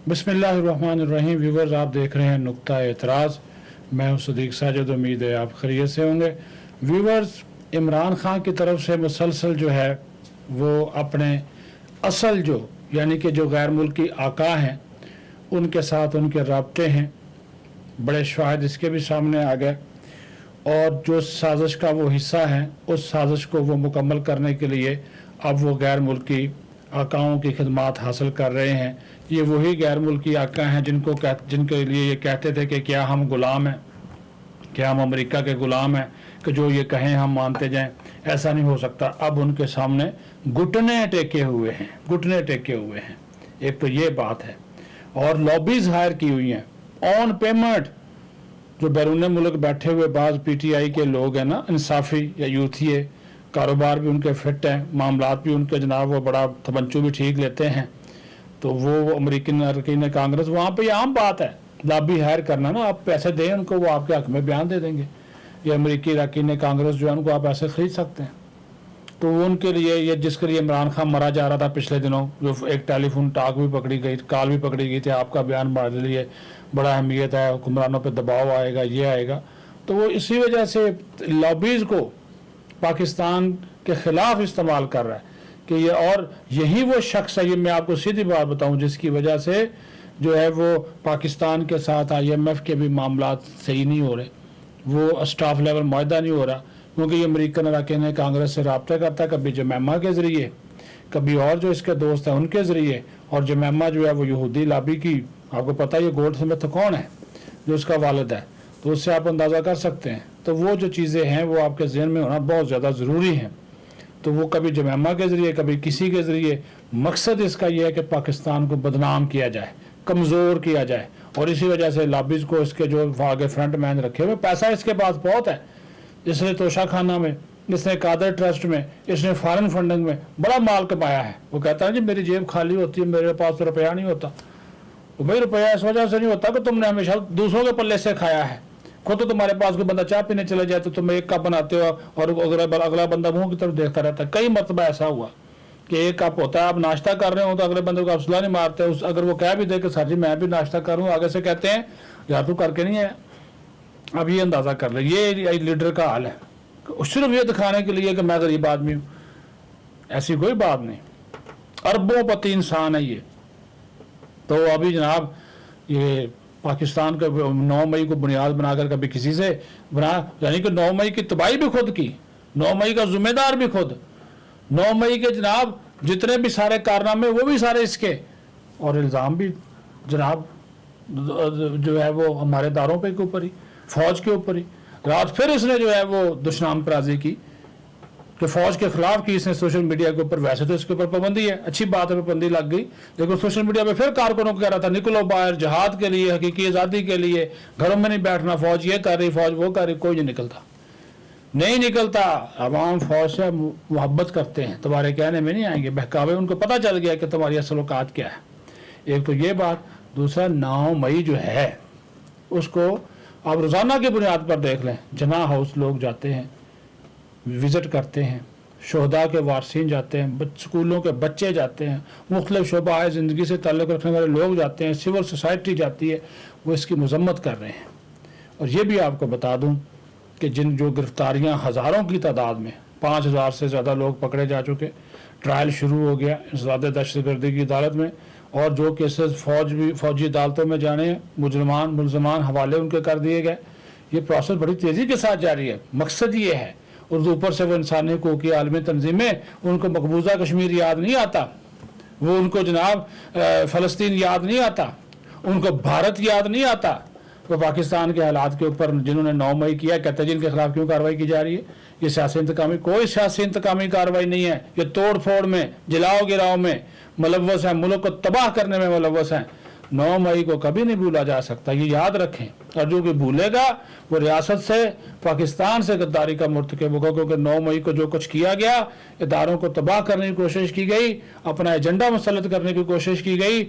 बिस्मिल्लाहिर्रहमानिर्रहीम। व्यूवर्स, आप देख रहे हैं नुक्ता एतराज़। मैं हूं सदीक साजिद। उम्मीद है आप खैरियत से होंगे। व्यूवर्स, इमरान खान की तरफ से मुसलसल जो है वो अपने असल जो यानी कि जो गैर मुल्की आका हैं उनके साथ उनके राब्ते हैं, बड़े शवाहिद इसके भी सामने आ गए, और जो साजिश का वो हिस्सा है उस साजिश को वो मुकम्मल करने के लिए अब वो गैर मुल्की आकाओं की खिदमात हासिल कर रहे हैं। ये वही गैर मुल्की आका हैं जिनके लिए ये कहते थे कि क्या हम ग़ुलाम हैं, क्या हम अमेरिका के ग़ुलाम हैं कि जो ये कहें हम मानते जाएं। ऐसा नहीं हो सकता। अब उनके सामने घुटने टेके हुए हैं, घुटने टेके हुए हैं। एक तो ये बात है, और लॉबीज़ हायर की हुई हैं ऑन पेमेंट। जो बैरून मुल्क बैठे हुए बाज़ PTI के लोग हैं ना, इंसाफ़ी या यूथी, कारोबार भी उनके फिट हैं, मामलात भी उनके जनाब वो बड़ा तवज्जो भी ठीक लेते हैं, तो वो अमेरिकन अरकान कांग्रेस वहाँ पे आम बात है लॉबी हायर करना ना। आप पैसे दें उनको, वो आपके हक में बयान दे देंगे। ये अमेरिकी अरकान कांग्रेस जो है उनको आप ऐसे ख़रीद सकते हैं। तो वो उनके लिए ये जिसके लिए इमरान खान मरा जा रहा था पिछले दिनों, जो एक टेलीफोन टॉक भी पकड़ी गई, कॉल भी पकड़ी गई थी, आपका बयान हमारे लिए बड़ा अहमियत है, हुक्मरानों पर दबाव आएगा, ये आएगा। तो वो इसी वजह से लॉबीज़ को पाकिस्तान के ख़िलाफ़ इस्तेमाल कर रहा है कि ये, और यही वो शख्स है, ये मैं आपको सीधी बात बताऊं, जिसकी वजह से जो है वो पाकिस्तान के साथ IMF के भी मामलात सही नहीं हो रहे, वो स्टाफ लेवल मुआहदा नहीं हो रहा, क्योंकि ये अमेरिकन अरकान कांग्रेस से रब्ता करता है, कभी जमैमा के ज़रिए, कभी और जो इसके दोस्त हैं उनके ज़रिए। और जमैमा जो है वो यहूदी लॉबी की, आपको पता है ये गोल्डस्मिथ कौन है, जो उसका वालिद है, तो उससे आप अंदाज़ा कर सकते हैं। तो वो जो चीज़ें हैं वो आपके ज़हन में होना बहुत ज़्यादा ज़रूरी है। तो वो कभी जमैमा के ज़रिए, कभी किसी के ज़रिए, मकसद इसका यह है कि पाकिस्तान को बदनाम किया जाए, कमज़ोर किया जाए। और इसी वजह से लॉबीज़ को इसके जो आगे फ्रंट मैन रखे हुए, पैसा इसके पास बहुत है। इसने तोशा खाना में, इसने कादर ट्रस्ट में, इसने फॉरेन फंडिंग में बड़ा माल कमाया है। वो कहता है जी मेरी जेब खाली होती है, मेरे पास तो रुपया नहीं होता। भाई रुपया इस वजह से नहीं होता कि तुमने हमेशा दूसरों के पल्ले से खाया है। खुद तो तुम्हारे पास कोई बंदा चाय पीने चले जाए तो तुम एक कप बनाते हो और अगला बंदा मुंह की तरफ देखता रहता है। कई मरतबा ऐसा हुआ कि एक कप होता है, आप नाश्ता कर रहे हो तो अगले बंदे को आप सुला नहीं मारते। अगर वो कह भी दे कि सर जी मैं भी नाश्ता करूँ, आगे से कहते हैं यार तू करके नहीं है। अब ये अंदाज़ा कर ले, ये लीडर का हाल है, सिर्फ ये दिखाने के लिए कि मैं गरीब आदमी हूँ। ऐसी कोई बात नहीं, अरबों-पति इंसान है ये। तो अभी जनाब ये पाकिस्तान का 9 मई को बुनियाद बनाकर कभी किसी से बना, यानी कि 9 मई की तबाही भी खुद की, 9 मई का जिम्मेदार भी खुद, 9 मई के जनाब जितने भी सारे कारनामे वो भी सारे इसके, और इल्ज़ाम भी जनाब जो है वो हमारे दारों पे के ऊपर ही, फौज के ऊपर ही। रात फिर इसने जो है वो दुश्मन पराजी की कि फौज के खिलाफ की इसने सोशल मीडिया के ऊपर। वैसे तो इसके ऊपर पाबंदी है, अच्छी बात है, पाबंदी लग गई, लेकिन सोशल मीडिया पे फिर कारकुनों को कह रहा था निकलो बाहर, जहाद के लिए, हकीकी आज़ादी के लिए, घरों में नहीं बैठना, फौज ये कर रही, फौज वो कर रही। कोई नहीं निकलता, नहीं निकलता। अवाम फौज से मोहब्बत करते हैं, तुम्हारे कहने में नहीं आएंगे, बहकावे। उनको पता चल गया कि तुम्हारी असल औकात क्या है। एक तो ये बात। दूसरा, 9 मई जो है उसको आप रोज़ाना की बुनियाद पर देख लें, जना हाउस लोग जाते हैं, विज़िट करते हैं, शोहदा के वारसीन जाते हैं, स्कूलों के बच्चे जाते हैं, मुख्तलिफ शोबा ज़िंदगी से ताल्लुक़ रखने वाले लोग जाते हैं, सिविल सोसाइटी जाती है, वो इसकी मजम्मत कर रहे हैं। और ये भी आपको बता दूं कि जो गिरफ्तारियां हज़ारों की तादाद में, 5000 से ज़्यादा लोग पकड़े जा चुके, ट्रायल शुरू हो गया इंसदाद दहशतगर्दी की अदालत में, और जो केसेस फौजी अदालतों में जाने, मुलजमान हवाले उनके कर दिए गए। ये प्रोसेस बड़ी तेज़ी के साथ जारी है। मकसद ये है, और ऊपर से वो इंसानी हकूक़ की आलमी तंजीमें, उनको मकबूजा कश्मीर याद नहीं आता, वो उनको जनाब फ़लस्तीन याद नहीं आता, उनको भारत याद नहीं आता। तो पाकिस्तान के हालात के ऊपर जिन्होंने 9 मई किया, कहते हैं जिनके खिलाफ क्यों कार्रवाई की जा रही है। ये सियासी इंतकामी, कोई सियासी इंतकामी कार्रवाई नहीं है। ये तोड़ फोड़ में, जलाओ गिराओ में मुलव्वस हैं, मुल्क को तबाह करने में मुलव्वस हैं। 9 मई को कभी नहीं भूला जा सकता, ये याद रखें। और जो कि भूलेगा वो रियासत से, पाकिस्तान से गद्दारी का मुर्तकिब होगा, क्योंकि 9 मई को जो कुछ किया गया, इदारों को तबाह करने की कोशिश की गई, अपना एजेंडा मुसल्लत करने की कोशिश की गई,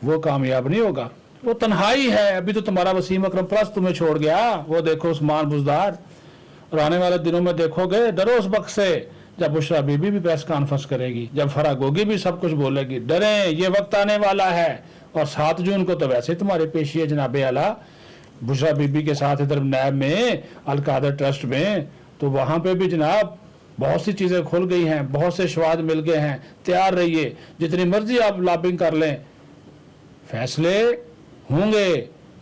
वो कामयाब नहीं होगा। वो तन्हाई है। अभी तो तुम्हारा वसीम अकरम परस्त तुम्हें छोड़ गया, वो देखो उस्मान बुज़दार। और आने वाले दिनों में देखोगे, डरो उस वक्त से جب بشرا بی بی بھی پریس کانفرنس کرے گی، جب فرح گوگی بھی سب کچھ بولے گی، ڈریں یہ وقت آنے والا ہے۔ اور 7 جون کو تو ویسے تمہارے پیشی ہے جناب اعلیٰ، بشرا بی بی کے ساتھ ادھر نیب میں القادر ٹرسٹ میں، تو وہاں پہ بھی جناب بہت سی چیزیں کھل گئی ہیں، بہت سے شواہد مل گئے ہیں، تیار رہیے، جتنی مرضی آپ لابنگ کر لیں، فیصلے ہوں گے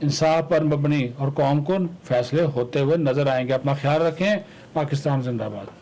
انصاف پر مبنی، اور قوم کو فیصلے ہوتے ہوئے نظر آئیں گے۔ اپنا خیال رکھیں۔ پاکستان زندہ باد۔